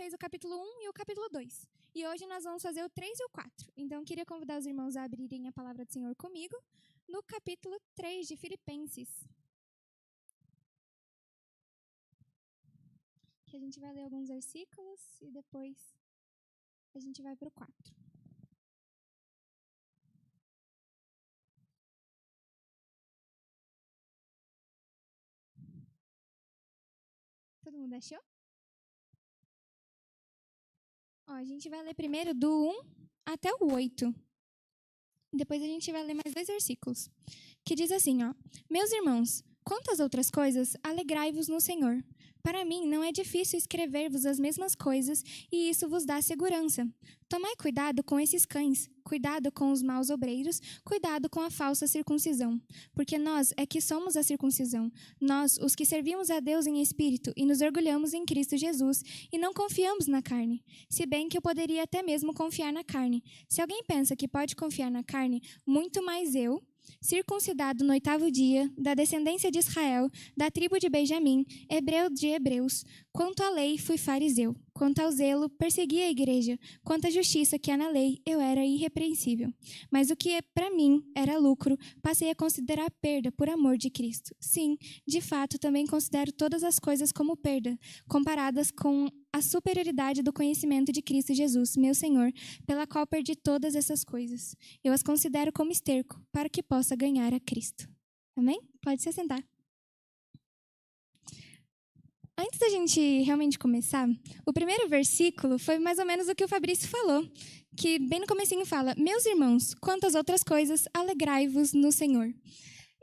vocês o capítulo 1 e o capítulo 2. E hoje nós vamos fazer o 3 e o 4. Então, queria convidar os irmãos a abrirem a palavra do Senhor comigo no capítulo 3 de Filipenses. Que a gente vai ler alguns versículos e depois a gente vai para o 4. Todo mundo achou? Ó, a gente vai ler primeiro do 1 até o 8. Depois a gente vai ler mais 2 versículos. Que diz assim, ó: Meus irmãos, quanto às outras coisas, alegrai-vos no Senhor. Para mim, não é difícil escrever-vos as mesmas coisas, e isso vos dá segurança. Tomai cuidado com esses cães, cuidado com os maus obreiros, cuidado com a falsa circuncisão. Porque nós é que somos a circuncisão, nós, os que servimos a Deus em espírito e nos orgulhamos em Cristo Jesus, e não confiamos na carne. Se bem que eu poderia até mesmo confiar na carne. Se alguém pensa que pode confiar na carne, muito mais eu, circuncidado no 8º dia, da descendência de Israel, da tribo de Benjamim, hebreu de hebreus. Quanto à lei, fui fariseu. Quanto ao zelo, persegui a igreja. Quanto à justiça que há na lei, eu era irrepreensível. Mas o que para mim era lucro, passei a considerar perda por amor de Cristo. Sim, de fato, também considero todas as coisas como perda, comparadas com a superioridade do conhecimento de Cristo Jesus, meu Senhor, pela qual perdi todas essas coisas. Eu as considero como esterco, para que possa ganhar a Cristo. Amém? Pode se assentar. Antes da gente realmente começar, o primeiro versículo foi mais ou menos o que o Fabrício falou, que bem no comecinho fala: Meus irmãos, quanto às outras coisas, alegrai-vos no Senhor.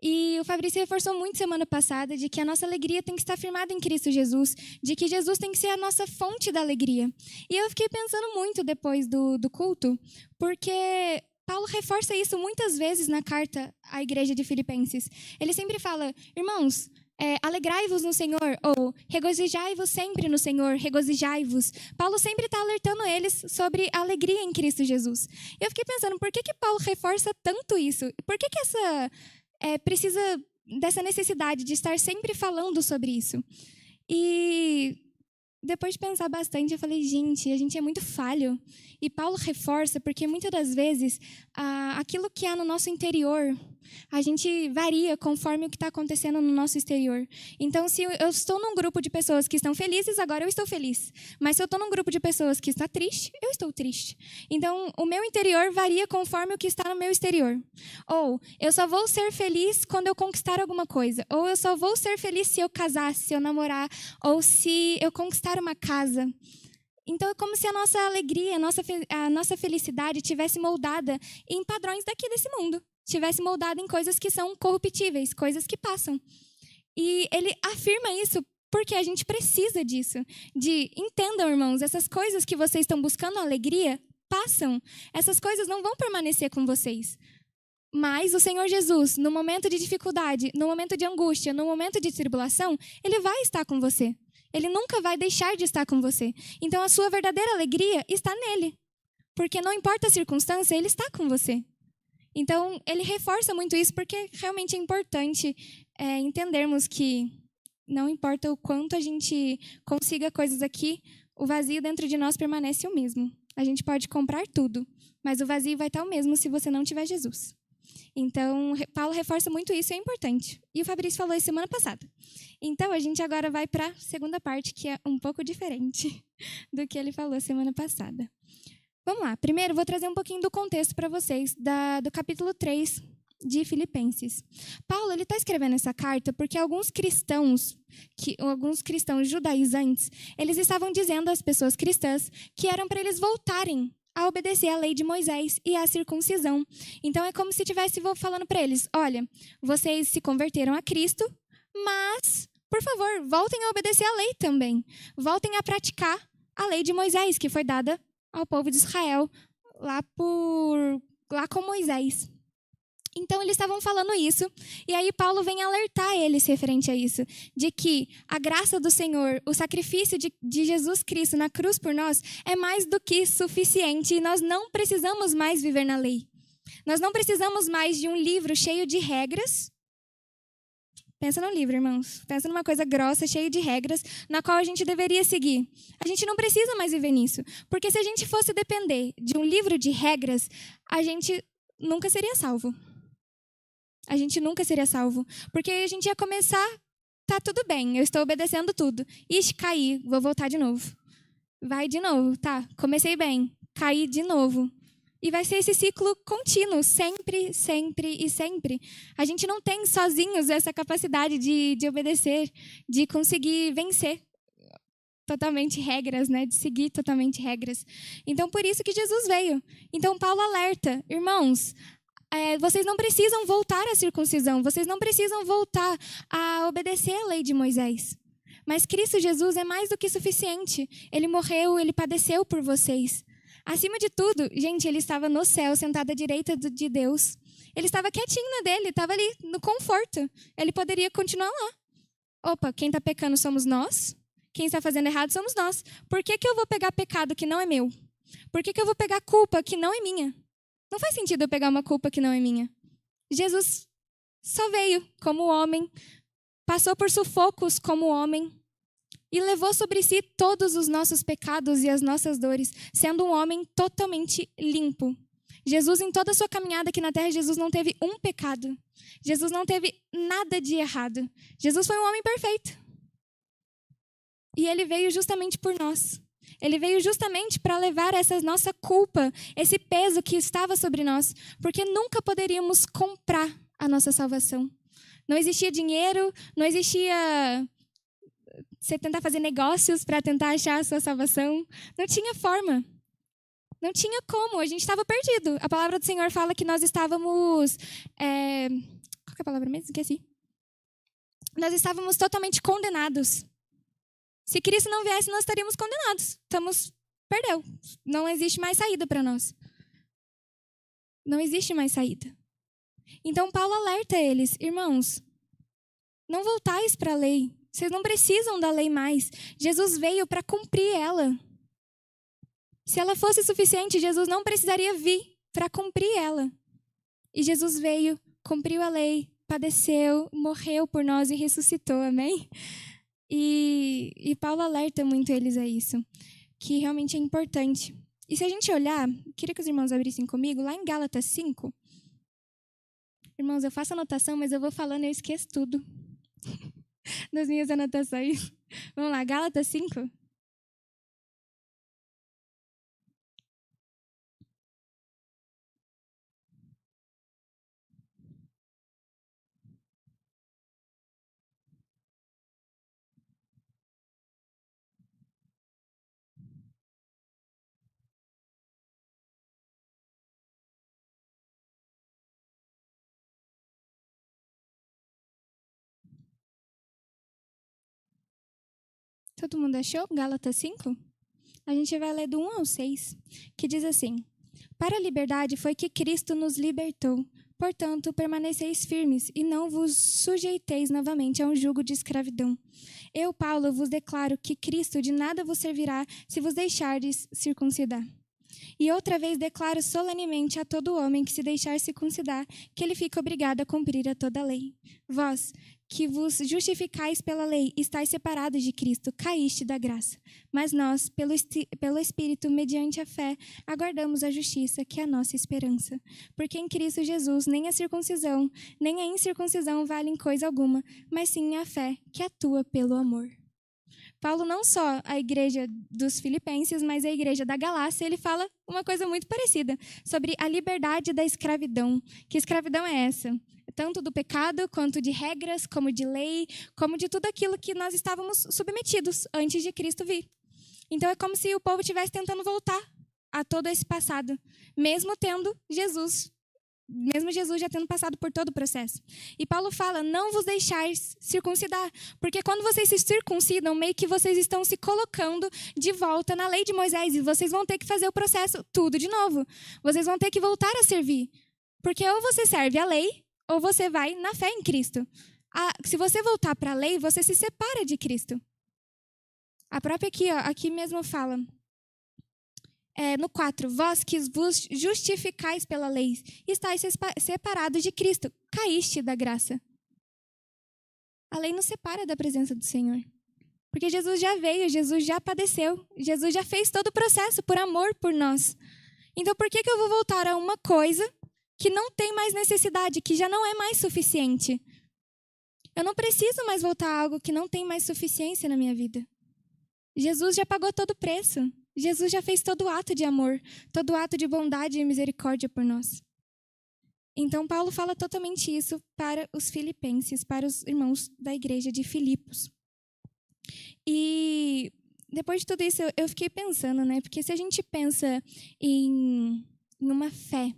E o Fabrício reforçou muito semana passada de que a nossa alegria tem que estar firmada em Cristo Jesus, de que Jesus tem que ser a nossa fonte da alegria. E eu fiquei pensando muito depois do culto, porque Paulo reforça isso muitas vezes na carta à igreja de Filipenses. Ele sempre fala: irmãos, alegrai-vos no Senhor, ou regozijai-vos sempre no Senhor, regozijai-vos. Paulo sempre está alertando eles sobre a alegria em Cristo Jesus. E eu fiquei pensando, por que Paulo reforça tanto isso? Por que essa precisa dessa necessidade de estar sempre falando sobre isso? E depois de pensar bastante, eu falei, gente, a gente é muito falho. E Paulo reforça porque muitas das vezes aquilo que há no nosso interior, a gente varia conforme o que está acontecendo no nosso exterior. Então, se eu estou num grupo de pessoas que estão felizes, agora eu estou feliz. Mas se eu estou num grupo de pessoas que está triste, eu estou triste. Então, o meu interior varia conforme o que está no meu exterior. Ou, eu só vou ser feliz quando eu conquistar alguma coisa. Ou, eu só vou ser feliz se eu casar, se eu namorar, ou se eu conquistar uma casa. Então, é como se a nossa alegria, a nossa felicidade tivesse moldada em padrões daqui desse mundo. Tivesse moldada em coisas que são corruptíveis, coisas que passam. E ele afirma isso porque a gente precisa disso. Entendam, irmãos, essas coisas que vocês estão buscando alegria, passam. Essas coisas não vão permanecer com vocês. Mas o Senhor Jesus, no momento de dificuldade, no momento de angústia, no momento de tribulação, Ele vai estar com você. Ele nunca vai deixar de estar com você. Então, a sua verdadeira alegria está nele. Porque não importa a circunstância, Ele está com você. Então, ele reforça muito isso porque realmente é importante entendermos que não importa o quanto a gente consiga coisas aqui, o vazio dentro de nós permanece o mesmo. A gente pode comprar tudo, mas o vazio vai estar o mesmo se você não tiver Jesus. Então, Paulo reforça muito isso e é importante. E o Fabrício falou isso semana passada. Então, a gente agora vai para a segunda parte, que é um pouco diferente do que ele falou semana passada. Vamos lá. Primeiro, vou trazer um pouquinho do contexto para vocês, do capítulo 3 de Filipenses. Paulo está escrevendo essa carta porque alguns cristãos judaizantes, eles estavam dizendo às pessoas cristãs que eram para eles voltarem a obedecer à lei de Moisés e à circuncisão. Então, é como se estivesse falando para eles, olha, vocês se converteram a Cristo, mas, por favor, voltem a obedecer à lei também. Voltem a praticar a lei de Moisés, que foi dada ao povo de Israel lá com Moisés. Então, eles estavam falando isso, e aí Paulo vem alertar eles referente a isso, de que a graça do Senhor, o sacrifício de Jesus Cristo na cruz por nós, é mais do que suficiente, e nós não precisamos mais viver na lei. Nós não precisamos mais de um livro cheio de regras. Pensa num livro, irmãos. Pensa numa coisa grossa, cheia de regras, na qual a gente deveria seguir. A gente não precisa mais viver nisso. Porque se a gente fosse depender de um livro de regras, a gente nunca seria salvo. A gente nunca seria salvo. Porque a gente ia começar, tá tudo bem, eu estou obedecendo tudo. Ixi, caí, vou voltar de novo. Vai de novo, tá, comecei bem, caí de novo. E vai ser esse ciclo contínuo, sempre, sempre e sempre. A gente não tem sozinhos essa capacidade de obedecer, de conseguir vencer totalmente regras, né? De seguir totalmente regras. Então, por isso que Jesus veio. Então, Paulo alerta, irmãos, vocês não precisam voltar à circuncisão, vocês não precisam voltar a obedecer à lei de Moisés. Mas Cristo Jesus é mais do que suficiente. Ele morreu, ele padeceu por vocês. Acima de tudo, gente, ele estava no céu, sentado à direita de Deus. Ele estava quietinho na dele, estava ali no conforto. Ele poderia continuar lá. Opa, quem está pecando somos nós. Quem está fazendo errado somos nós. Por que eu vou pegar pecado que não é meu? Por que eu vou pegar culpa que não é minha? Não faz sentido eu pegar uma culpa que não é minha. Jesus só veio como homem, passou por sufocos como homem, e levou sobre si todos os nossos pecados e as nossas dores, sendo um homem totalmente limpo. Jesus, em toda a sua caminhada aqui na terra, Jesus não teve um pecado. Jesus não teve nada de errado. Jesus foi um homem perfeito. E ele veio justamente por nós. Ele veio justamente para levar essa nossa culpa, esse peso que estava sobre nós, porque nunca poderíamos comprar a nossa salvação. Não existia dinheiro, não existia você tentar fazer negócios para tentar achar a sua salvação. Não tinha forma. Não tinha como. A gente estava perdido. A palavra do Senhor fala que nós estávamos... Qual que é a palavra mesmo? Esqueci. Nós estávamos totalmente condenados. Se Cristo não viesse, nós estaríamos condenados. Perdeu. Não existe mais saída para nós. Não existe mais saída. Então, Paulo alerta eles. Irmãos, não voltais para a lei. Vocês não precisam da lei mais. Jesus veio para cumprir ela. Se ela fosse suficiente, Jesus não precisaria vir para cumprir ela. E Jesus veio, cumpriu a lei, padeceu, morreu por nós e ressuscitou, amém? E Paulo alerta muito eles a isso, que realmente é importante. E se a gente olhar, queria que os irmãos abrissem comigo, lá em Gálatas 5. Irmãos, eu faço anotação, mas eu vou falando e eu esqueço tudo das minhas anotações. Vamos lá, Gálatas 5. Todo mundo achou? Gálatas 5? A gente vai ler do 1 ao 6, que diz assim: Para a liberdade foi que Cristo nos libertou. Portanto, permaneceis firmes e não vos sujeiteis novamente a um jugo de escravidão. Eu, Paulo, vos declaro que Cristo de nada vos servirá se vos deixardes circuncidar. E outra vez declaro solenemente a todo homem que se deixar circuncidar que ele fica obrigado a cumprir a toda a lei. Vós, que vos justificais pela lei, estáis separados de Cristo, caíste da graça. Mas nós, pelo Espírito, mediante a fé, aguardamos a justiça, que é a nossa esperança. Porque em Cristo Jesus, nem a circuncisão, nem a incircuncisão valem coisa alguma, mas sim a fé, que atua pelo amor. Paulo, não só a igreja dos Filipenses, mas a igreja da Galácia, ele fala uma coisa muito parecida, sobre a liberdade da escravidão. Que escravidão é essa? Tanto do pecado, quanto de regras, como de lei, como de tudo aquilo que nós estávamos submetidos antes de Cristo vir. Então é como se o povo estivesse tentando voltar a todo esse passado, mesmo tendo Jesus. Mesmo Jesus já tendo passado por todo o processo. E Paulo fala, não vos deixais circuncidar. Porque quando vocês se circuncidam, meio que vocês estão se colocando de volta na lei de Moisés. E vocês vão ter que fazer o processo tudo de novo. Vocês vão ter que voltar a servir. Porque ou você serve a lei, ou você vai na fé em Cristo. Se você voltar para a lei, você se separa de Cristo. A própria aqui mesmo fala... no 4, vós que vos justificais pela lei, estáis separados de Cristo, caíste da graça. A lei nos separa da presença do Senhor. Porque Jesus já veio, Jesus já padeceu, Jesus já fez todo o processo por amor por nós. Então, por que eu vou voltar a uma coisa que não tem mais necessidade, que já não é mais suficiente? Eu não preciso mais voltar a algo que não tem mais suficiência na minha vida. Jesus já pagou todo o preço. Jesus já fez todo o ato de amor, todo o ato de bondade e misericórdia por nós. Então, Paulo fala totalmente isso para os filipenses, para os irmãos da igreja de Filipos. E depois de tudo isso, eu fiquei pensando, né? Porque se a gente pensa em uma fé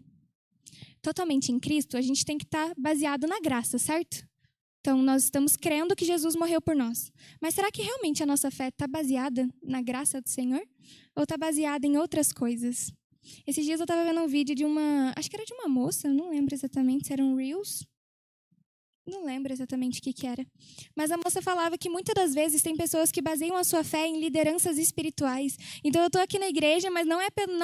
totalmente em Cristo, a gente tem que estar baseado na graça, certo? Então, nós estamos crendo que Jesus morreu por nós. Mas será que realmente a nossa fé está baseada na graça do Senhor? Ou está baseada em outras coisas? Esses dias eu estava vendo um vídeo de acho que era de uma moça, eu não lembro exatamente se era um Reels. Não lembro exatamente o que era. Mas a moça falava que muitas das vezes tem pessoas que baseiam a sua fé em lideranças espirituais. Então eu estou aqui na igreja, mas não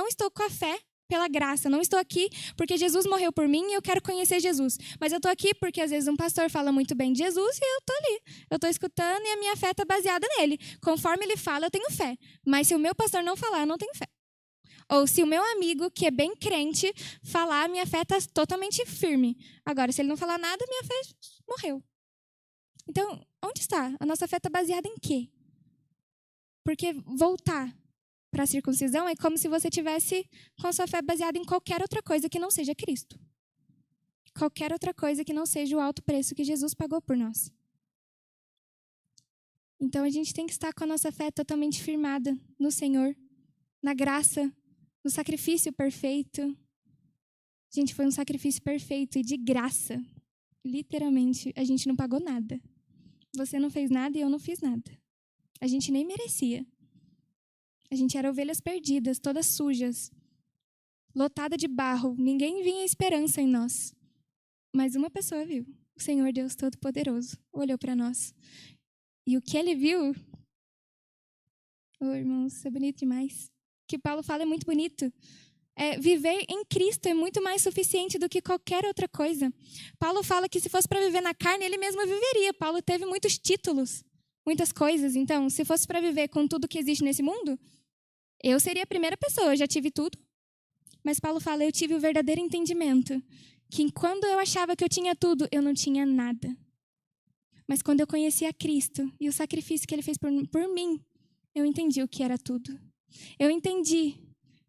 estou com a fé pela graça. Não estou aqui porque Jesus morreu por mim e eu quero conhecer Jesus. Mas eu estou aqui porque às vezes um pastor fala muito bem de Jesus e eu estou ali. Eu estou escutando e a minha fé está baseada nele. Conforme ele fala, eu tenho fé. Mas se o meu pastor não falar, eu não tenho fé. Ou se o meu amigo, que é bem crente, falar, minha fé está totalmente firme. Agora, se ele não falar nada, minha fé morreu. Então, onde está? A nossa fé está baseada em quê? Porque voltar para a circuncisão é como se você tivesse com a sua fé baseada em qualquer outra coisa que não seja Cristo. Qualquer outra coisa que não seja o alto preço que Jesus pagou por nós. Então, a gente tem que estar com a nossa fé totalmente firmada no Senhor, na graça, no sacrifício perfeito. Gente, foi um sacrifício perfeito e de graça. Literalmente, a gente não pagou nada. Você não fez nada e eu não fiz nada. A gente nem merecia. A gente era ovelhas perdidas, todas sujas, lotada de barro. Ninguém vinha esperança em nós. Mas uma pessoa viu. O Senhor Deus Todo-Poderoso olhou para nós. E o que ele viu... irmãos, isso é bonito demais. O que Paulo fala é muito bonito. Viver em Cristo é muito mais suficiente do que qualquer outra coisa. Paulo fala que se fosse para viver na carne, ele mesmo viveria. Paulo teve muitos títulos, muitas coisas. Então, se fosse para viver com tudo que existe nesse mundo, eu seria a primeira pessoa, eu já tive tudo. Mas Paulo fala, eu tive o verdadeiro entendimento, que quando eu achava que eu tinha tudo, eu não tinha nada. Mas quando eu conheci a Cristo e o sacrifício que ele fez por mim, eu entendi o que era tudo. Eu entendi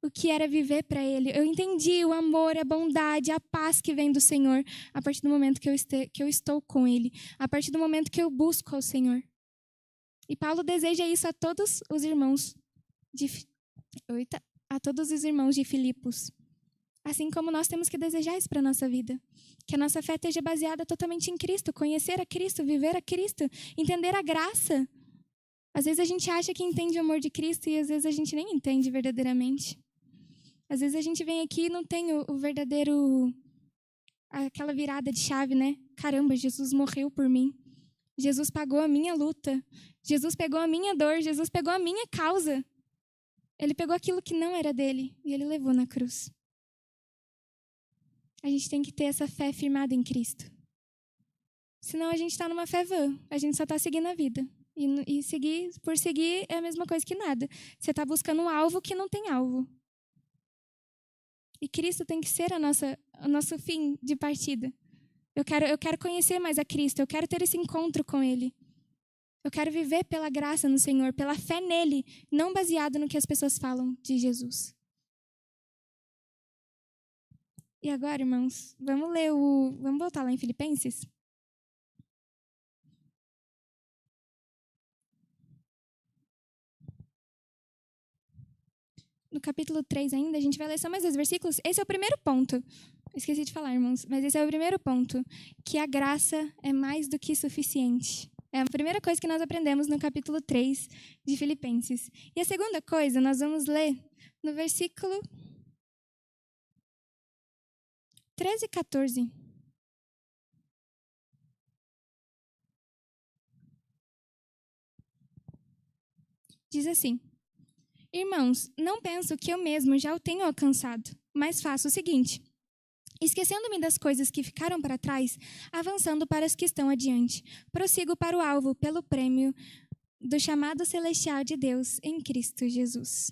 o que era viver para ele. Eu entendi o amor, a bondade, a paz que vem do Senhor a partir do momento que eu estou com ele, a partir do momento que eu busco ao Senhor. E Paulo deseja isso a todos os irmãos de Filipos. Assim como nós temos que desejar isso para a nossa vida. Que a nossa fé esteja baseada totalmente em Cristo, conhecer a Cristo, viver a Cristo, entender a graça. Às vezes a gente acha que entende o amor de Cristo e às vezes a gente nem entende verdadeiramente. Às vezes a gente vem aqui e não tem o verdadeiro... aquela virada de chave, né? Caramba, Jesus morreu por mim. Jesus pagou a minha luta. Jesus pegou a minha dor. Jesus pegou a minha causa. Ele pegou aquilo que não era dele e ele levou na cruz. A gente tem que ter essa fé firmada em Cristo. Senão a gente está numa fé vã. A gente só está seguindo a vida. E por seguir é a mesma coisa que nada. Você está buscando um alvo que não tem alvo. E Cristo tem que ser o nosso fim de partida. Eu quero conhecer mais a Cristo. Eu quero ter esse encontro com Ele. Eu quero viver pela graça no Senhor, pela fé nele, não baseado no que as pessoas falam de Jesus. E agora, irmãos, vamos voltar lá em Filipenses? No capítulo 3 ainda, a gente vai ler só mais 2 versículos. Esse é o primeiro ponto. Esqueci de falar, irmãos, mas esse é o primeiro ponto. Que a graça é mais do que suficiente. É a primeira coisa que nós aprendemos no capítulo 3 de Filipenses. E a segunda coisa, nós vamos ler no versículo 13 e 14. Diz assim: Irmãos, não penso que eu mesmo já o tenho alcançado, mas faço o seguinte: Esquecendo-me das coisas que ficaram para trás, avançando para as que estão adiante, prossigo para o alvo pelo prêmio do chamado celestial de Deus em Cristo Jesus.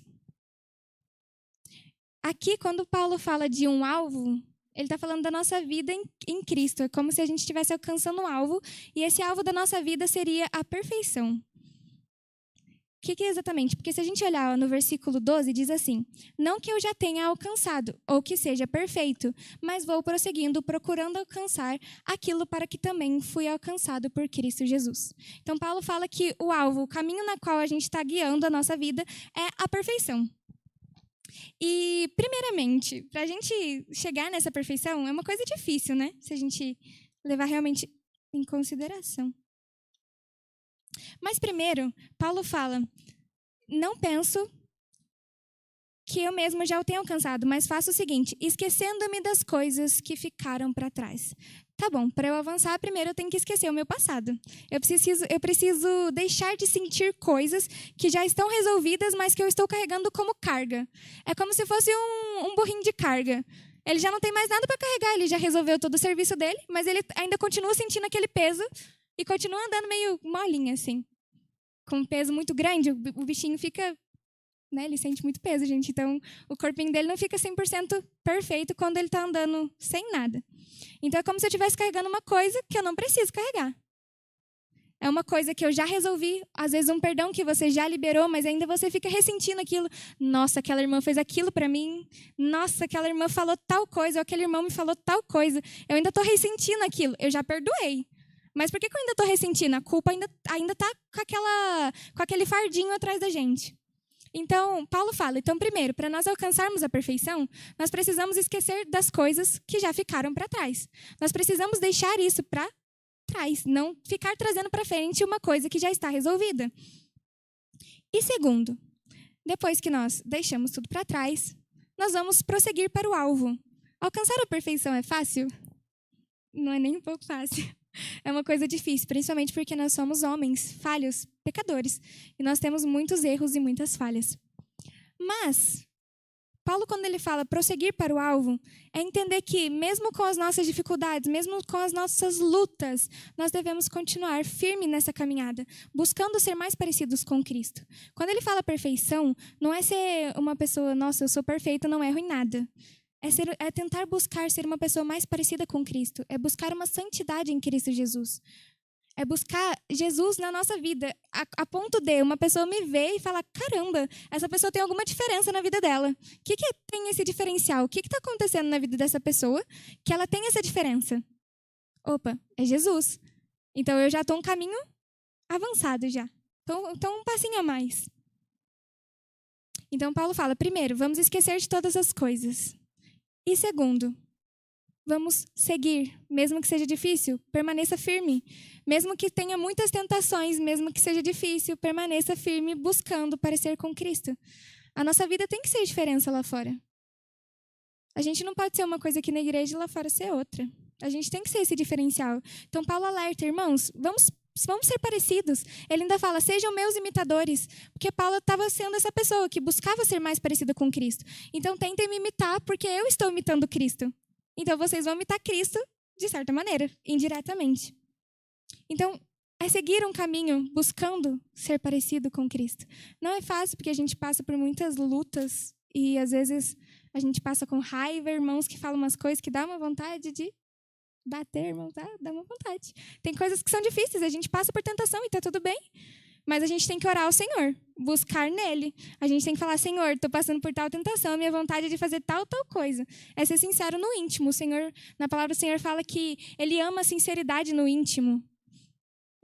Aqui, quando Paulo fala de um alvo, ele está falando da nossa vida em Cristo. É como se a gente estivesse alcançando um alvo, e esse alvo da nossa vida seria a perfeição. O que é exatamente? Porque se a gente olhar no versículo 12, diz assim: não que eu já tenha alcançado, ou que seja perfeito, mas vou prosseguindo, procurando alcançar aquilo para que também fui alcançado por Cristo Jesus. Então, Paulo fala que o alvo, o caminho na qual a gente está guiando a nossa vida é a perfeição. E, primeiramente, para a gente chegar nessa perfeição, é uma coisa difícil, né? Se a gente levar realmente em consideração. Mas, primeiro, Paulo fala: não penso que eu mesmo já o tenha alcançado, mas faço o seguinte, esquecendo-me das coisas que ficaram para trás. Tá bom, para eu avançar, primeiro eu tenho que esquecer o meu passado. Eu preciso deixar de sentir coisas que já estão resolvidas, mas que eu estou carregando como carga. É como se fosse um burrinho de carga. Ele já não tem mais nada para carregar, ele já resolveu todo o serviço dele, mas ele ainda continua sentindo aquele peso e continua andando meio molinho, assim. Com um peso muito grande, o bichinho fica... né, ele sente muito peso, gente. Então, o corpinho dele não fica 100% perfeito quando ele está andando sem nada. Então, é como se eu estivesse carregando uma coisa que eu não preciso carregar. É uma coisa que eu já resolvi. Às vezes, um perdão que você já liberou, mas ainda você fica ressentindo aquilo. Nossa, aquela irmã fez aquilo para mim. Nossa, aquela irmã falou tal coisa. Ou aquele irmão me falou tal coisa. Eu ainda estou ressentindo aquilo. Eu já perdoei. Mas por que eu ainda estou ressentindo? A culpa ainda está com aquele fardinho atrás da gente. Então, Paulo fala, então, primeiro, para nós alcançarmos a perfeição, nós precisamos esquecer das coisas que já ficaram para trás. Nós precisamos deixar isso para trás, não ficar trazendo para frente uma coisa que já está resolvida. E segundo, depois que nós deixamos tudo para trás, nós vamos prosseguir para o alvo. Alcançar a perfeição é fácil? Não é nem um pouco fácil. É uma coisa difícil, principalmente porque nós somos homens, falhos, pecadores. E nós temos muitos erros e muitas falhas. Mas, Paulo, quando ele fala prosseguir para o alvo, é entender que, mesmo com as nossas dificuldades, mesmo com as nossas lutas, nós devemos continuar firme nessa caminhada, buscando ser mais parecidos com Cristo. Quando ele fala perfeição, não é ser uma pessoa, nossa, eu sou perfeita, não erro em nada. É tentar buscar ser uma pessoa mais parecida com Cristo. É buscar uma santidade em Cristo Jesus. É buscar Jesus na nossa vida, a ponto de uma pessoa me ver e falar, caramba, essa pessoa tem alguma diferença na vida dela. O que tem esse diferencial? O que está acontecendo na vida dessa pessoa que ela tem essa diferença? Opa, é Jesus. Então eu já estou um caminho avançado já. Então um passinho a mais. Então Paulo fala, primeiro, vamos esquecer de todas as coisas. E segundo, vamos seguir, mesmo que seja difícil, permaneça firme. Mesmo que tenha muitas tentações, mesmo que seja difícil, permaneça firme buscando parecer com Cristo. A nossa vida tem que ser diferença lá fora. A gente não pode ser uma coisa aqui na igreja e lá fora ser outra. A gente tem que ser esse diferencial. Então Paulo alerta, irmãos, vamos ser parecidos. Ele ainda fala, sejam meus imitadores. Porque Paulo estava sendo essa pessoa que buscava ser mais parecida com Cristo. Então tentem me imitar, porque eu estou imitando Cristo. Então vocês vão imitar Cristo de certa maneira, indiretamente. Então, é seguir um caminho buscando ser parecido com Cristo. Não é fácil, porque a gente passa por muitas lutas e às vezes a gente passa com raiva, irmãos que falam umas coisas que dá uma vontade de bater, irmão, tá? Dá uma vontade. Tem coisas que são difíceis, a gente passa por tentação e tá tudo bem. Mas a gente tem que orar ao Senhor, buscar nele. A gente tem que falar, Senhor, estou passando por tal tentação, minha vontade é de fazer tal coisa. É ser sincero no íntimo. O Senhor, na palavra do Senhor fala que Ele ama a sinceridade no íntimo.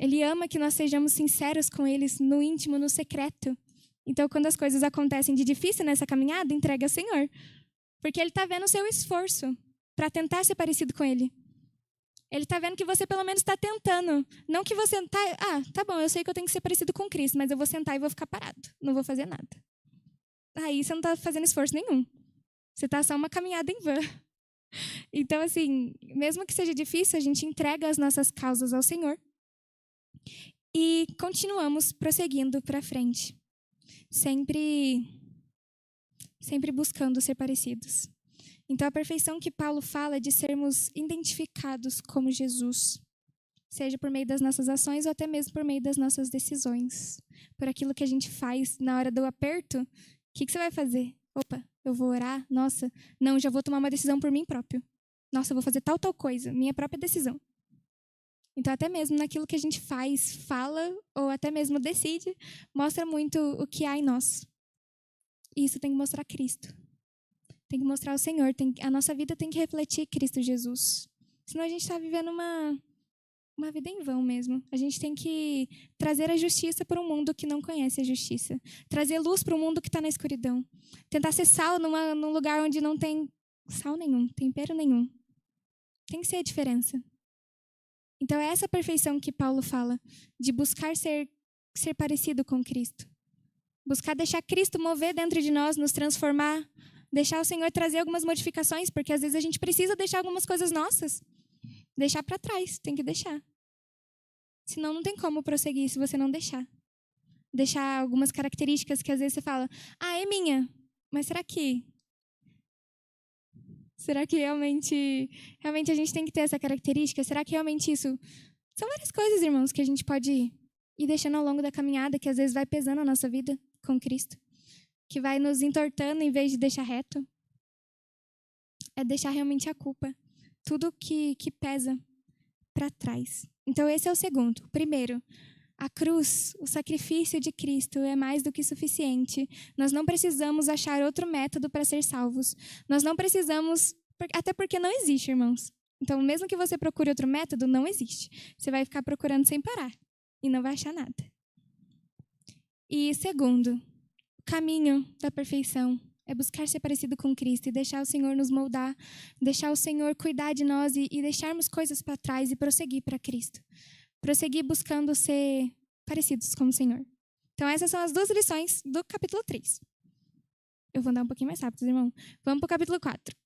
Ele ama que nós sejamos sinceros com Ele no íntimo, no secreto. Então, quando as coisas acontecem de difícil nessa caminhada, entrega ao Senhor. Porque Ele está vendo o seu esforço para tentar ser parecido com Ele. Ele está vendo que você pelo menos está tentando. Não que você está... tá bom, eu sei que eu tenho que ser parecido com Cristo, mas eu vou sentar e vou ficar parado. Não vou fazer nada. Aí você não está fazendo esforço nenhum. Você está só uma caminhada em vão. Então, assim, mesmo que seja difícil, a gente entrega as nossas causas ao Senhor. E continuamos prosseguindo para frente. Sempre buscando ser parecidos. Então, a perfeição que Paulo fala é de sermos identificados como Jesus, seja por meio das nossas ações ou até mesmo por meio das nossas decisões. Por aquilo que a gente faz na hora do aperto, o que você vai fazer? Opa, eu vou orar? Nossa, não, já vou tomar uma decisão por mim próprio. Nossa, eu vou fazer tal coisa, minha própria decisão. Então, até mesmo naquilo que a gente faz, fala ou até mesmo decide, mostra muito o que há em nós. E isso tem que mostrar Cristo. Tem que mostrar o Senhor. A nossa vida tem que refletir Cristo Jesus. Senão a gente está vivendo uma vida em vão mesmo. A gente tem que trazer a justiça para um mundo que não conhece a justiça. Trazer luz para um mundo que está na escuridão. Tentar ser sal num lugar onde não tem sal nenhum, tempero nenhum. Tem que ser a diferença. Então é essa perfeição que Paulo fala, de buscar ser parecido com Cristo. Buscar deixar Cristo mover dentro de nós, nos transformar, deixar o Senhor trazer algumas modificações, porque às vezes a gente precisa deixar algumas coisas nossas. Deixar para trás, tem que deixar. Senão não tem como prosseguir se você não deixar. Deixar algumas características que às vezes você fala, é minha, mas será que realmente a gente tem que ter essa característica? Será que realmente isso... São várias coisas, irmãos, que a gente pode ir deixando ao longo da caminhada, que às vezes vai pesando a nossa vida com Cristo, que vai nos entortando em vez de deixar reto. É deixar realmente a culpa, tudo que pesa para trás. Então esse é o segundo. O primeiro, a cruz, o sacrifício de Cristo é mais do que suficiente. Nós não precisamos achar outro método para ser salvos. Nós não precisamos, até porque não existe, irmãos. Então, mesmo que você procure outro método, não existe. Você vai ficar procurando sem parar e não vai achar nada. E segundo, o caminho da perfeição é buscar ser parecido com Cristo e deixar o Senhor nos moldar, deixar o Senhor cuidar de nós e deixarmos coisas para trás e prosseguir para Cristo. Prosseguir buscando ser parecidos com o Senhor. Então, essas são as duas lições do capítulo 3. Eu vou andar um pouquinho mais rápido, irmão. Vamos para o capítulo 4.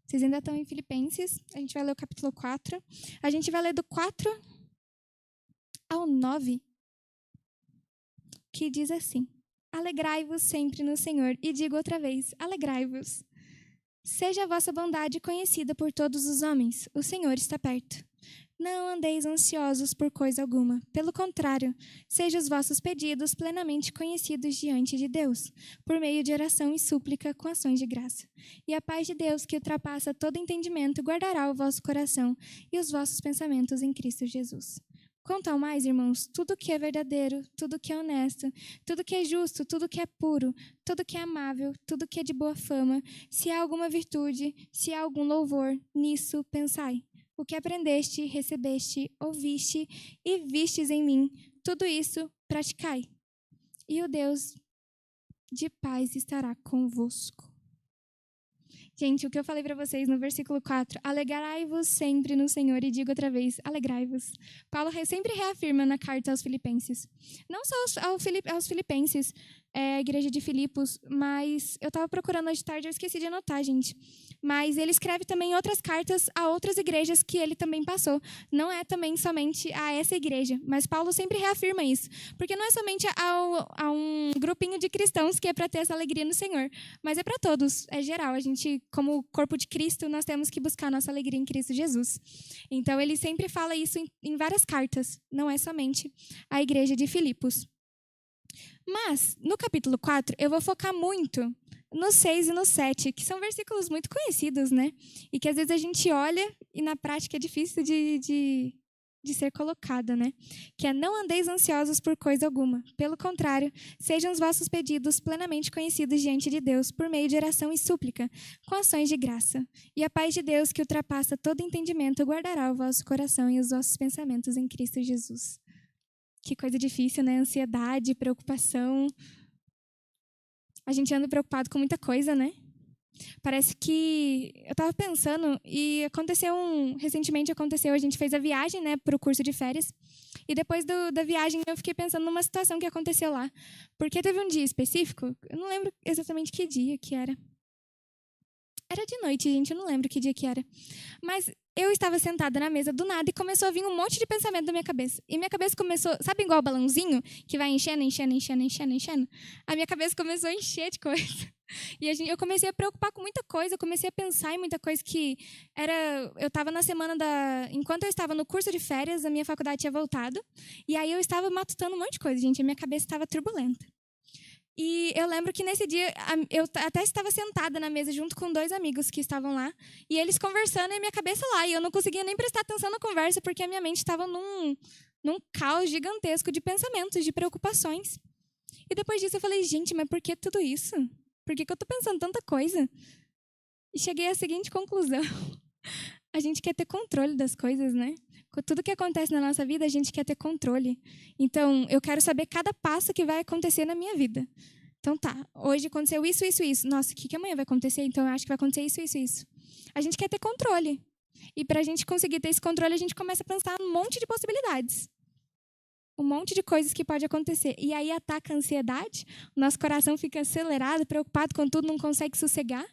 Vocês ainda estão em Filipenses. A gente vai ler o capítulo 4. A gente vai ler do 4 ao 9, que diz assim: Alegrai-vos sempre no Senhor. E digo outra vez, alegrai-vos. Seja a vossa bondade conhecida por todos os homens. O Senhor está perto. Não andeis ansiosos por coisa alguma. Pelo contrário, sejam os vossos pedidos plenamente conhecidos diante de Deus, por meio de oração e súplica com ações de graça. E a paz de Deus, que ultrapassa todo entendimento, guardará o vosso coração e os vossos pensamentos em Cristo Jesus. Quanto ao mais, irmãos, tudo que é verdadeiro, tudo que é honesto, tudo que é justo, tudo que é puro, tudo que é amável, tudo que é de boa fama, se há alguma virtude, se há algum louvor, nisso pensai. O que aprendeste, recebeste, ouviste e vistes em mim, tudo isso praticai. E o Deus de paz estará convosco. Gente, o que eu falei para vocês no versículo 4, alegrai-vos sempre no Senhor, e digo outra vez, alegrai-vos. Paulo sempre reafirma na carta aos Filipenses. Não só aos Filipenses, a igreja de Filipos, mas eu estava procurando hoje de tarde, eu esqueci de anotar, gente. Mas ele escreve também outras cartas a outras igrejas que ele também passou. Não é também somente a essa igreja, mas Paulo sempre reafirma isso. Porque não é somente a um grupinho de cristãos que é para ter essa alegria no Senhor, mas é para todos, é geral. A gente, como corpo de Cristo, nós temos que buscar a nossa alegria em Cristo Jesus. Então, ele sempre fala isso em várias cartas, não é somente a igreja de Filipos. Mas, no capítulo 4, eu vou focar muito no 6 e no 7, que são versículos muito conhecidos, né? E que às vezes a gente olha e na prática é difícil de ser colocada, né? Que é: não andeis ansiosos por coisa alguma. Pelo contrário, sejam os vossos pedidos plenamente conhecidos diante de Deus, por meio de oração e súplica, com ações de graça. E a paz de Deus, que ultrapassa todo entendimento, guardará o vosso coração e os vossos pensamentos em Cristo Jesus. Que coisa difícil, né? Ansiedade, preocupação. A gente anda preocupado com muita coisa, né? Parece que... Eu estava pensando e recentemente aconteceu, a gente fez a viagem, né, para o curso de férias. E depois da viagem eu fiquei pensando numa situação que aconteceu lá. Porque teve um dia específico, eu não lembro exatamente que dia que era. Era de noite, gente, eu não lembro que dia que era. Mas eu estava sentada na mesa do nada e começou a vir um monte de pensamento na minha cabeça. E minha cabeça começou, sabe igual o balãozinho? Que vai enchendo, enchendo, enchendo, enchendo, enchendo? A minha cabeça começou a encher de coisa. E eu comecei a preocupar com muita coisa, eu comecei a pensar em muita coisa que era... Eu estava na semana da... Enquanto eu estava no curso de férias, a minha faculdade tinha voltado. E aí eu estava matutando um monte de coisa, gente. A minha cabeça estava turbulenta. E eu lembro que nesse dia, eu até estava sentada na mesa junto com 2 amigos que estavam lá. E eles conversando e a minha cabeça lá. E eu não conseguia nem prestar atenção na conversa, porque a minha mente estava num caos gigantesco de pensamentos, de preocupações. E depois disso eu falei, gente, mas por que tudo isso? Por que eu estou pensando tanta coisa? E cheguei à seguinte conclusão. A gente quer ter controle das coisas, né? Com tudo que acontece na nossa vida, a gente quer ter controle. Então, eu quero saber cada passo que vai acontecer na minha vida. Então, tá, hoje aconteceu isso, isso, isso. Nossa, o que amanhã vai acontecer? Então, eu acho que vai acontecer isso, isso, isso. A gente quer ter controle. E para a gente conseguir ter esse controle, a gente começa a pensar um monte de possibilidades. Um monte de coisas que pode acontecer. E aí ataca a ansiedade, o nosso coração fica acelerado, preocupado com tudo, não consegue sossegar.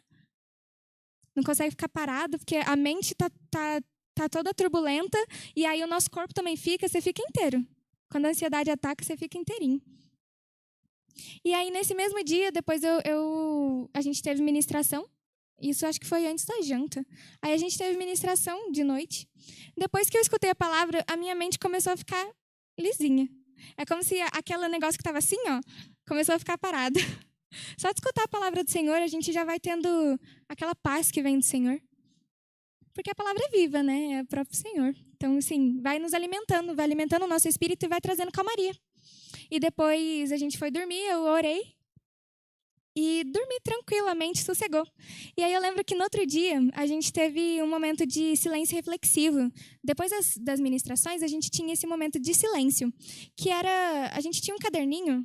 Não consegue ficar parado, porque a mente tá toda turbulenta, e aí o nosso corpo também você fica inteiro. Quando a ansiedade ataca, você fica inteirinho. E aí, nesse mesmo dia, depois a gente teve ministração. Isso acho que foi antes da janta. Aí a gente teve ministração de noite. Depois que eu escutei a palavra, a minha mente começou a ficar lisinha. É como se aquele negócio que estava assim, ó, começou a ficar parado. Só de escutar a palavra do Senhor, a gente já vai tendo aquela paz que vem do Senhor. Porque a palavra é viva, né? É o próprio Senhor. Então, assim, vai nos alimentando, vai alimentando o nosso espírito e vai trazendo calmaria. E depois a gente foi dormir, eu orei. E dormi tranquilamente, sossegou. E aí eu lembro que no outro dia, a gente teve um momento de silêncio reflexivo. Depois das ministrações, a gente tinha esse momento de silêncio. Que era... A gente tinha um caderninho.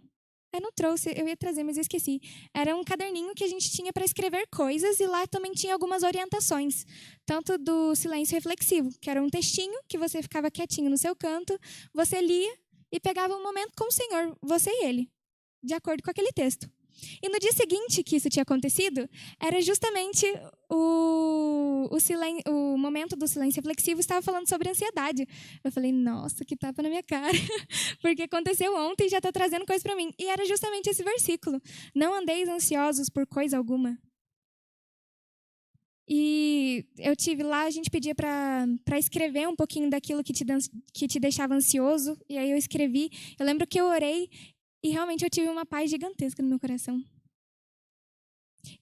Eu não trouxe, eu ia trazer, mas eu esqueci. Era um caderninho que a gente tinha para escrever coisas e lá também tinha algumas orientações. Tanto do silêncio reflexivo, que era um textinho que você ficava quietinho no seu canto, você lia e pegava um momento com o Senhor, você e Ele, de acordo com aquele texto. E no dia seguinte que isso tinha acontecido, era justamente o momento do silêncio reflexivo, estava falando sobre ansiedade. Eu falei, nossa, que tapa na minha cara. Porque aconteceu ontem e já está trazendo coisa para mim. E era justamente esse versículo. Não andeis ansiosos por coisa alguma. E eu tive lá, a gente pedia para escrever um pouquinho daquilo que te deixava ansioso. E aí eu escrevi. Eu lembro que eu orei e realmente eu tive uma paz gigantesca no meu coração.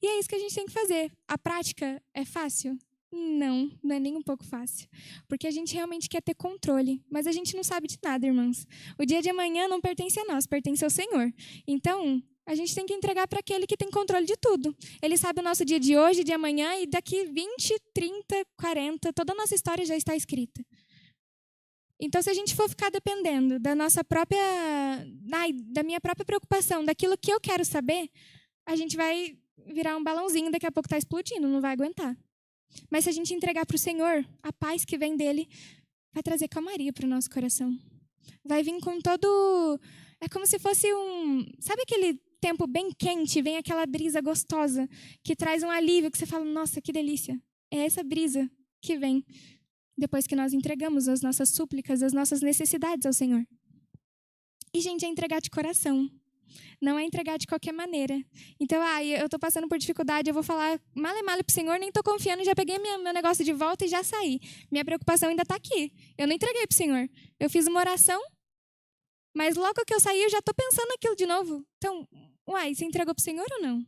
E é isso que a gente tem que fazer. A prática é fácil? Não é nem um pouco fácil. Porque a gente realmente quer ter controle. Mas a gente não sabe de nada, irmãos. O dia de amanhã não pertence a nós, pertence ao Senhor. Então, a gente tem que entregar para aquele que tem controle de tudo. Ele sabe o nosso dia de hoje, de amanhã, e daqui 20, 30, 40, toda a nossa história já está escrita. Então, se a gente for ficar dependendo da minha própria preocupação, daquilo que eu quero saber, a gente vai virar um balãozinho, daqui a pouco está explodindo, não vai aguentar. Mas se a gente entregar para o Senhor, a paz que vem dele vai trazer calmaria para o nosso coração. Vai vir com todo... É como se fosse Sabe aquele tempo bem quente, vem aquela brisa gostosa, que traz um alívio, que você fala, nossa, que delícia. É essa brisa que vem depois que nós entregamos as nossas súplicas, as nossas necessidades ao Senhor. E, gente, é entregar de coração. Não é entregar de qualquer maneira. Então, eu estou passando por dificuldade, eu vou falar male para o Senhor, nem estou confiando, já peguei meu negócio de volta e já saí. Minha preocupação ainda está aqui. Eu não entreguei para o Senhor. Eu fiz uma oração, mas logo que eu saí, eu já estou pensando naquilo de novo. Então, você entregou para o Senhor ou não?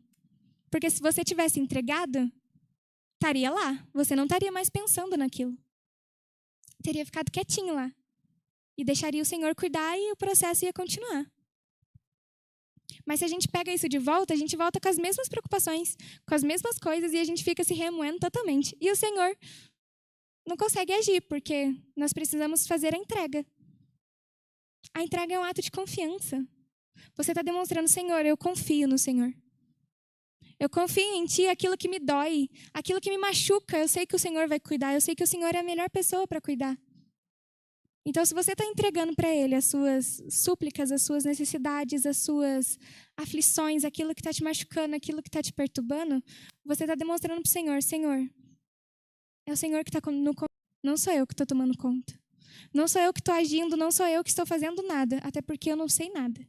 Porque se você tivesse entregado, estaria lá. Você não estaria mais pensando naquilo. Teria ficado quietinho lá. E deixaria o Senhor cuidar e o processo ia continuar. Mas se a gente pega isso de volta, a gente volta com as mesmas preocupações, com as mesmas coisas, e a gente fica se remoendo totalmente. E o Senhor não consegue agir, porque nós precisamos fazer a entrega. A entrega é um ato de confiança. Você está demonstrando, Senhor, eu confio no Senhor. Eu confio em Ti, aquilo que me dói, aquilo que me machuca. Eu sei que o Senhor vai cuidar, eu sei que o Senhor é a melhor pessoa para cuidar. Então, se você está entregando para Ele as suas súplicas, as suas necessidades, as suas aflições, aquilo que está te machucando, aquilo que está te perturbando, você está demonstrando para o Senhor, Senhor, é o Senhor que está no comando, não sou eu que estou tomando conta. Não sou eu que estou agindo, não sou eu que estou fazendo nada, até porque eu não sei nada.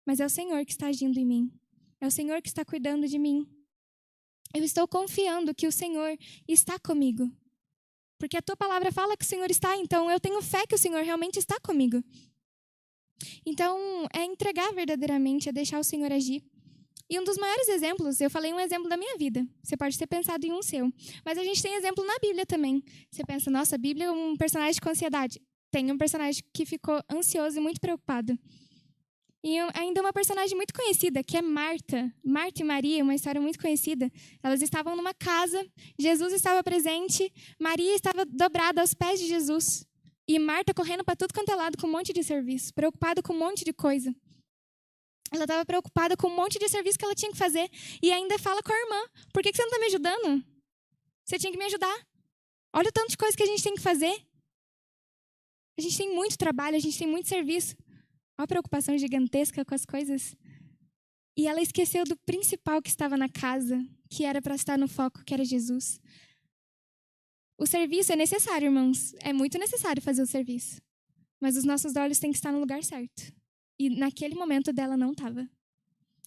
Mas é o Senhor que está agindo em mim. É o Senhor que está cuidando de mim. Eu estou confiando que o Senhor está comigo. Porque a tua palavra fala que o Senhor está, então eu tenho fé que o Senhor realmente está comigo. Então, é entregar verdadeiramente, é deixar o Senhor agir. E um dos maiores exemplos, eu falei um exemplo da minha vida. Você pode ter pensado em um seu. Mas a gente tem exemplo na Bíblia também. Você pensa, nossa, a Bíblia é um personagem com ansiedade. Tem um personagem que ficou ansioso e muito preocupado. E ainda uma personagem muito conhecida, que é Marta. Marta e Maria, uma história muito conhecida. Elas estavam numa casa, Jesus estava presente, Maria estava dobrada aos pés de Jesus. E Marta correndo para tudo quanto é lado com um monte de serviço, preocupada com um monte de coisa. Ela estava preocupada com um monte de serviço que ela tinha que fazer. E ainda fala com a irmã, por que você não está me ajudando? Você tinha que me ajudar. Olha o tanto de coisa que a gente tem que fazer. A gente tem muito trabalho, a gente tem muito serviço. Uma preocupação gigantesca com as coisas. E ela esqueceu do principal que estava na casa, que era para estar no foco, que era Jesus. O serviço é necessário, irmãos. É muito necessário fazer o serviço. Mas os nossos olhos têm que estar no lugar certo. E naquele momento o dela não estava.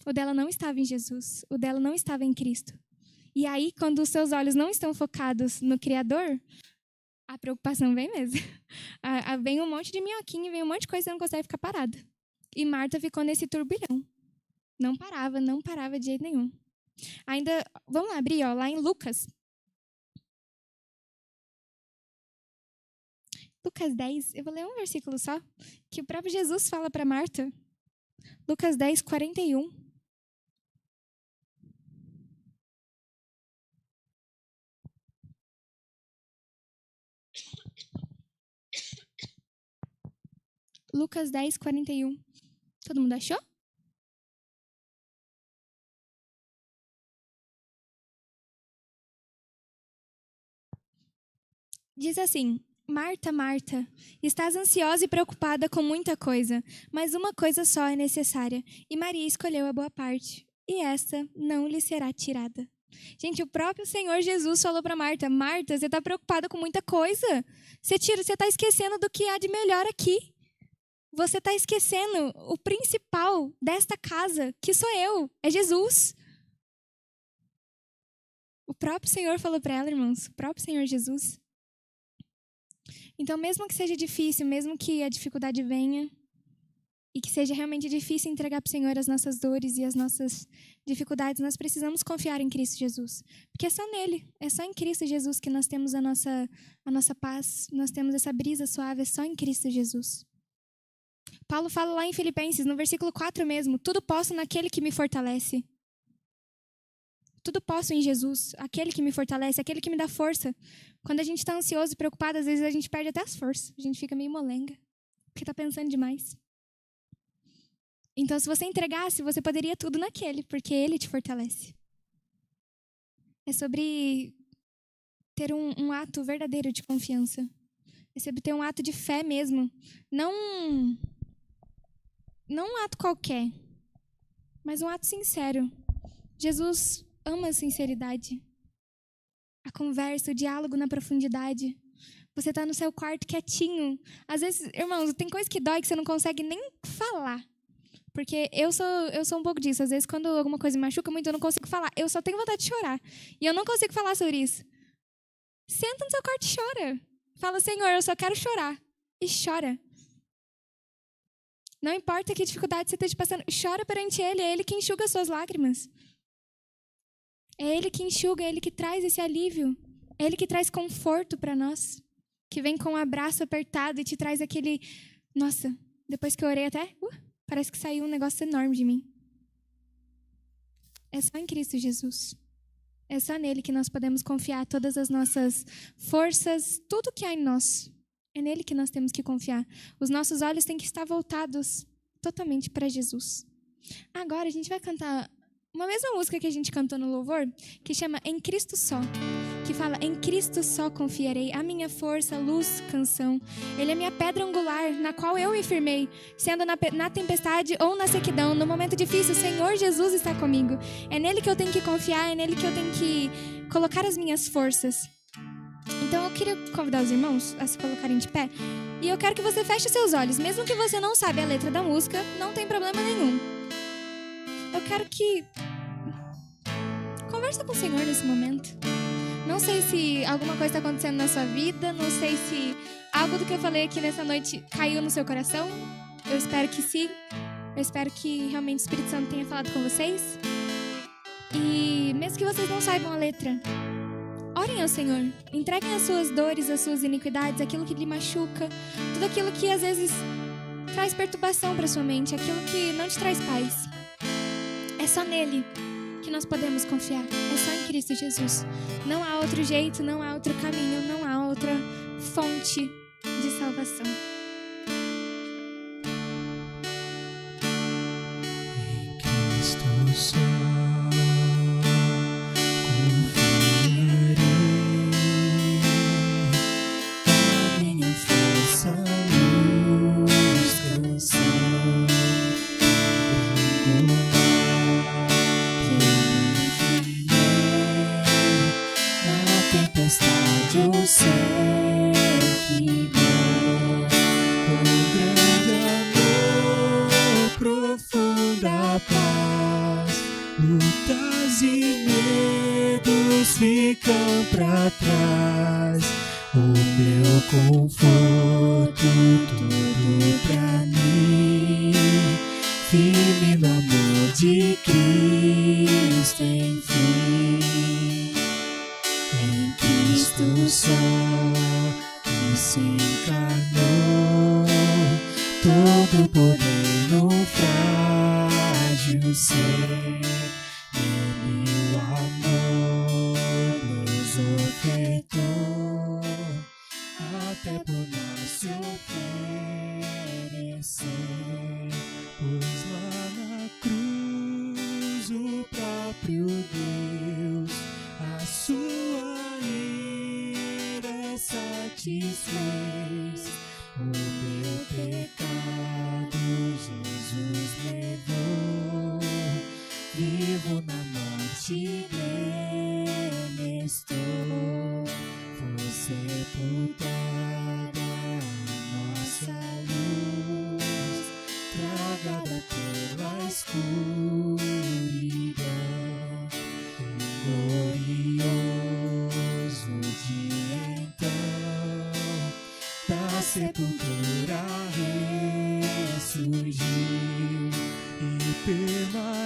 O dela não estava em Jesus. O dela não estava em Cristo. E aí, quando os seus olhos não estão focados no Criador, a preocupação vem mesmo. Vem um monte de minhoquinha, vem um monte de coisa e você não consegue ficar parada. E Marta ficou nesse turbilhão. Não parava de jeito nenhum. Ainda, vamos lá abrir, lá em Lucas. Lucas 10, eu vou ler um versículo só, que o próprio Jesus fala para Marta. Lucas 10, 41. Lucas 10, 41. Todo mundo achou? Diz assim: Marta, Marta, estás ansiosa e preocupada com muita coisa, mas uma coisa só é necessária, e Maria escolheu a boa parte, e esta não lhe será tirada. Gente, o próprio Senhor Jesus falou para Marta: Marta, você está preocupada com muita coisa. Você está esquecendo do que há de melhor aqui. Você está esquecendo o principal desta casa, que sou eu, é Jesus. O próprio Senhor falou para ela, irmãos, o próprio Senhor Jesus. Então, mesmo que seja difícil, mesmo que a dificuldade venha, e que seja realmente difícil entregar para o Senhor as nossas dores e as nossas dificuldades, nós precisamos confiar em Cristo Jesus. Porque é só nele, é só em Cristo Jesus que nós temos a nossa paz, nós temos essa brisa suave, é só em Cristo Jesus. Paulo fala lá em Filipenses, no versículo 4 mesmo, tudo posso naquele que me fortalece. Tudo posso em Jesus, aquele que me fortalece, aquele que me dá força. Quando a gente está ansioso e preocupado, às vezes a gente perde até as forças. A gente fica meio molenga, porque está pensando demais. Então, se você entregasse, você poderia tudo naquele, porque ele te fortalece. É sobre ter um ato verdadeiro de confiança. É sobre ter um ato de fé mesmo. Não um ato qualquer, mas um ato sincero. Jesus ama a sinceridade. A conversa, o diálogo na profundidade. Você está no seu quarto quietinho. Às vezes, irmãos, tem coisa que dói que você não consegue nem falar. Porque eu sou um pouco disso. Às vezes, quando alguma coisa me machuca muito, eu não consigo falar. Eu só tenho vontade de chorar. E eu não consigo falar sobre isso. Senta no seu quarto e chora. Fala, Senhor, eu só quero chorar. E chora. Não importa que dificuldade você esteja passando. Chora perante Ele. É Ele que enxuga as suas lágrimas. É Ele que enxuga, é Ele que traz esse alívio. É Ele que traz conforto para nós. Que vem com um abraço apertado e te traz aquele... Nossa, depois que eu orei até... parece que saiu um negócio enorme de mim. É só em Cristo Jesus. É só nele que nós podemos confiar todas as nossas forças, tudo que há em nós. É nele que nós temos que confiar. Os nossos olhos têm que estar voltados totalmente para Jesus. Agora a gente vai cantar uma mesma música que a gente cantou no louvor, que chama Em Cristo Só, que fala: em Cristo só confiarei, a minha força, luz, canção. Ele é minha pedra angular, na qual eu me firmei, sendo na tempestade ou na sequidão, no momento difícil, o Senhor Jesus está comigo. É nele que eu tenho que confiar, é nele que eu tenho que colocar as minhas forças. Então eu queria convidar os irmãos a se colocarem de pé, e eu quero que você feche seus olhos, mesmo que você não sabe a letra da música, não tem problema nenhum. Eu quero que conversa com o Senhor nesse momento. Não sei se alguma coisa está acontecendo na sua vida, não sei se algo do que eu falei aqui nessa noite caiu no seu coração. Eu espero que sim. Eu espero que realmente o Espírito Santo tenha falado com vocês. E mesmo que vocês não saibam a letra, orem ao Senhor. Entreguem as suas dores, as suas iniquidades, aquilo que lhe machuca, tudo aquilo que às vezes traz perturbação para sua mente, aquilo que não te traz paz. É só nele que nós podemos confiar. É só em Cristo Jesus. Não há outro jeito, não há outro caminho, não há outra fonte de salvação. Em Cristo só confiarei, a minha força, luz, canção. Tempestade eu sei que com grande amor, profunda paz, lutas e medos ficam pra trás. O meu conforto, tudo pra mim, firme no amor de Cristo, enfim. Em Cristo só que se encarnou, todo poder no frágil ser. Nele o amor nos ofertou, até por nós se oferecer. Pois lá na cruz o próprio Deus a sua ira satisfez. O meu pecado Jesus levou, vivo na morte nele estou. Foi sepultada a nossa luz, tragada pela escuridão. Glorioso dia então, da sepultura ressurgiu e permanece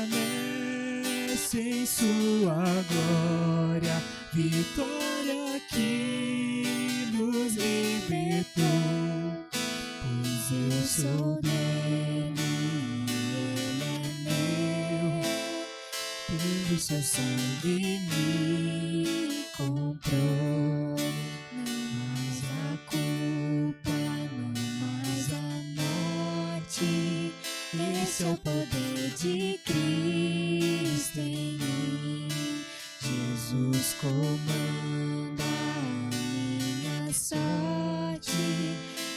em sua glória, vitória que nos libertou. Pois eu sou dele, ele é meu, pelo seu sangue me comprou. Não mais a culpa, não mais a morte, esse é o poder de Cristo em mim. Jesus comanda a minha sorte,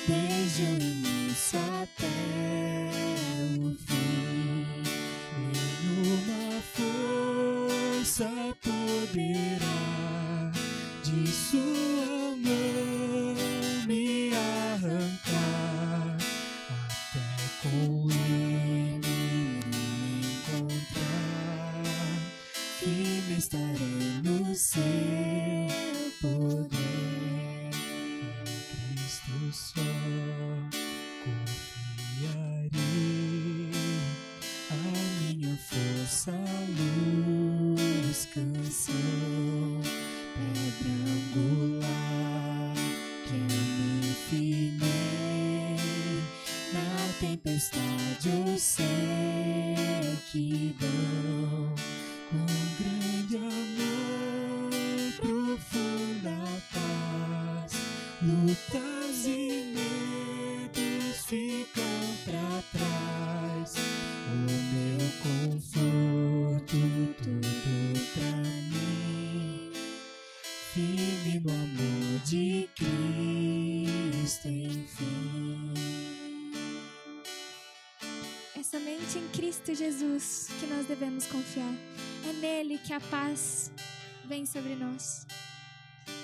desde o início até o fim. Nenhuma força poderá de sua mão me arrancar, até com ele me encontrar. Firme estarei no seu poder. Em Cristo só confiarei, a minha força, luz, canção. Pedra angular que eu me firmei, na tempestade ou sequidão. Com grande amor, profunda paz, lutas e somente em Cristo Jesus que nós devemos confiar. É nele que a paz vem sobre nós.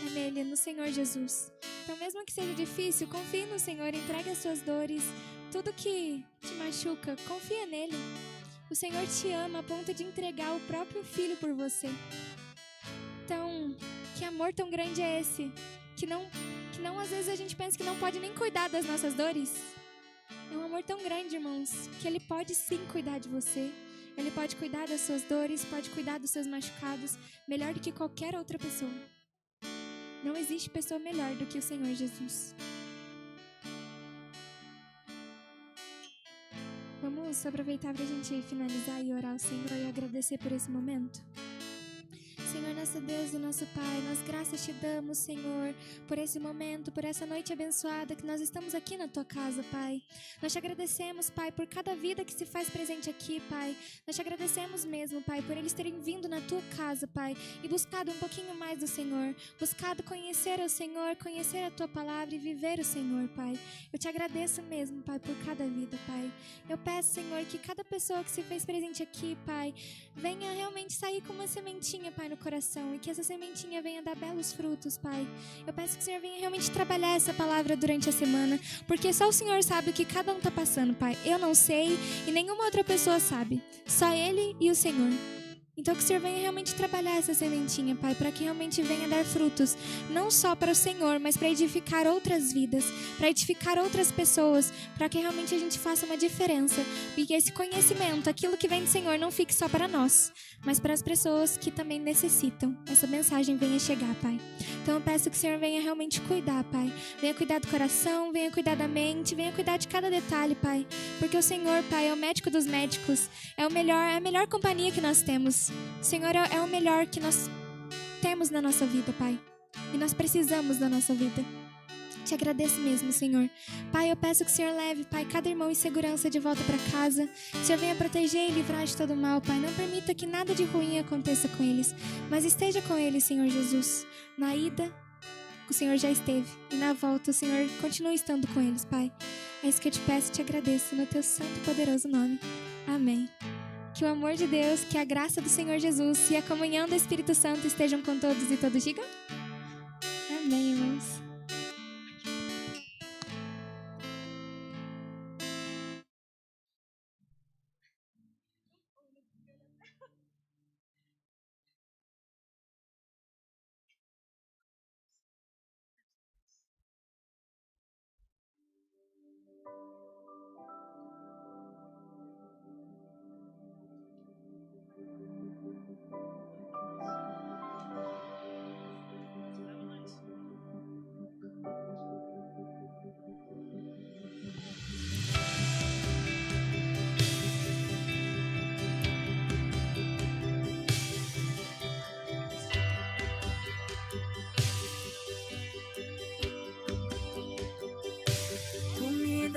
É nele, no Senhor Jesus. Então, mesmo que seja difícil, confie no Senhor, entregue as suas dores, tudo que te machuca, confia nele. O Senhor te ama a ponto de entregar o próprio Filho por você. Então, que amor tão grande é esse? Que não às vezes a gente pensa que não pode nem cuidar das nossas dores. É um amor tão grande, irmãos, que Ele pode sim cuidar de você. Ele pode cuidar das suas dores, pode cuidar dos seus machucados, melhor do que qualquer outra pessoa. Não existe pessoa melhor do que o Senhor Jesus. Vamos aproveitar para a gente finalizar e orar ao Senhor e agradecer por esse momento? Senhor, nosso Deus e nosso Pai, nós graças te damos, Senhor, por esse momento, por essa noite abençoada que nós estamos aqui na Tua casa, Pai. Nós te agradecemos, Pai, por cada vida que se faz presente aqui, Pai. Nós te agradecemos mesmo, Pai, por eles terem vindo na Tua casa, Pai, e buscado um pouquinho mais do Senhor, buscado conhecer o Senhor, conhecer a Tua palavra e viver o Senhor, Pai. Eu te agradeço mesmo, Pai, por cada vida, Pai. Eu peço, Senhor, que cada pessoa que se fez presente aqui, Pai, venha realmente sair com uma sementinha, Pai, no coração, e que essa sementinha venha dar belos frutos, Pai. Eu peço que o Senhor venha realmente trabalhar essa palavra durante a semana, porque só o Senhor sabe o que cada um está passando, Pai. Eu não sei e nenhuma outra pessoa sabe. Só Ele e o Senhor. Então que o Senhor venha realmente trabalhar essa sementinha, Pai, para que realmente venha dar frutos, não só para o Senhor, mas para edificar outras vidas, para edificar outras pessoas, para que realmente a gente faça uma diferença, e que esse conhecimento, aquilo que vem do Senhor, não fique só para nós, mas para as pessoas que também necessitam. Essa mensagem venha chegar, Pai. Então eu peço que o Senhor venha realmente cuidar, Pai. Venha cuidar do coração, venha cuidar da mente, venha cuidar de cada detalhe, Pai. Porque o Senhor, Pai, é o médico dos médicos, é a melhor companhia que nós temos. O Senhor é o melhor que nós temos na nossa vida, Pai. E nós precisamos da nossa vida. Te agradeço mesmo, Senhor. Pai, eu peço que o Senhor leve, Pai, cada irmão em segurança de volta para casa. Que o Senhor venha proteger e livrar de todo mal, Pai. Não permita que nada de ruim aconteça com eles, mas esteja com eles, Senhor Jesus. Na ida, o Senhor já esteve. E na volta, o Senhor continua estando com eles, Pai. É isso que eu te peço e te agradeço no teu santo e poderoso nome. Amém. Que o amor de Deus, que a graça do Senhor Jesus e a comunhão do Espírito Santo estejam com todos e todos digam amém, irmãos.